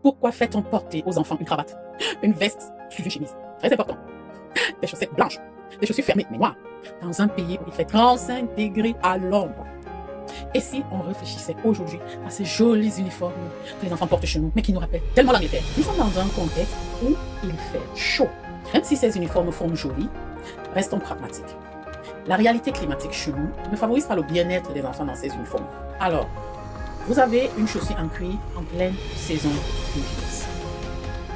Pourquoi fait-on porter aux enfants une cravate, une veste sous une chemise? Très important. Des chaussettes blanches, des chaussures fermées, mais noires, dans un pays où il fait 35 degrés à l'ombre. Et si on réfléchissait aujourd'hui à ces jolis uniformes que les enfants portent chez nous, mais qui nous rappellent tellement l'Angleterre? Nous sommes dans un contexte où il fait chaud. Même si ces uniformes font jolis, restons pragmatiques. La réalité climatique chez nous ne favorise pas le bien-être des enfants dans ces uniformes. Alors, vous avez une chaussure en cuir en pleine saison pluvieuse.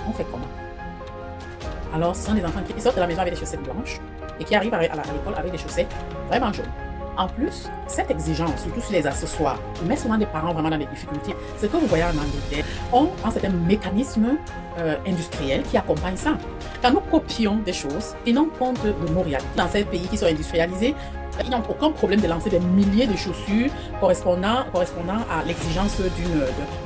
On fait comment? Alors, ce sont des enfants qui sortent de la maison avec des chaussettes blanches et qui arrivent à l'école avec des chaussettes vraiment jaunes. En plus, cette exigence, surtout sur les accessoires, met souvent des parents vraiment dans des difficultés. Ce que vous voyez en Angleterre, on a certains mécanismes industriels qui accompagnent ça. Quand nous copions des choses, tenons compte de nos réalités. Dans ces pays qui sont industrialisés, ils n'ont aucun problème de lancer des milliers de chaussures correspondant à l'exigence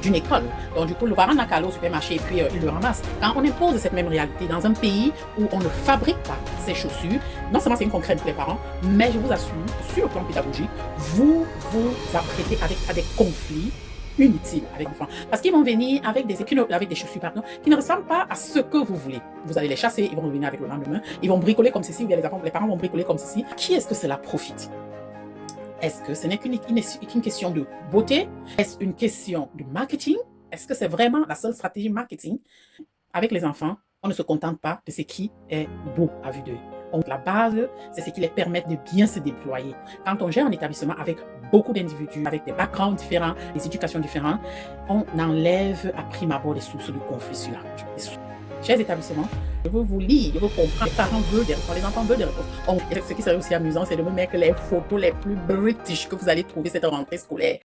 d'une école. Donc du coup, le parent n'a qu'à aller au supermarché et puis il le ramasse. Quand on impose cette même réalité dans un pays où on ne fabrique pas ces chaussures, non seulement c'est une contrainte pour les parents, mais je vous assure, sur le plan pédagogique, vous vous apprêtez à des conflits inutiles avec les enfants. Parce qu'ils vont venir avec des chaussures qui ne ressemblent pas à ce que vous voulez. Vous allez les chasser, ils vont revenir avec le lendemain, ils vont bricoler comme ceci, ou bien les parents vont bricoler comme ceci. Qui est-ce que cela profite? Est-ce que ce n'est qu'une question de beauté? Est-ce une question de marketing? Est-ce que c'est vraiment la seule stratégie marketing? Avec les enfants, on ne se contente pas de ce qui est beau à vue d'œil. Donc la base, c'est ce qui les permet de bien se déployer. Quand on gère un établissement avec beaucoup d'individus, avec des backgrounds différents, des éducations différentes, on enlève à prime abord les sources de conflits sur la route. Chers établissements, je veux vous lire, je veux comprendre. Les parents veulent des réponses, les enfants veulent des réponses. Ce qui serait aussi amusant, c'est de me mettre les photos les plus british que vous allez trouver cette rentrée scolaire.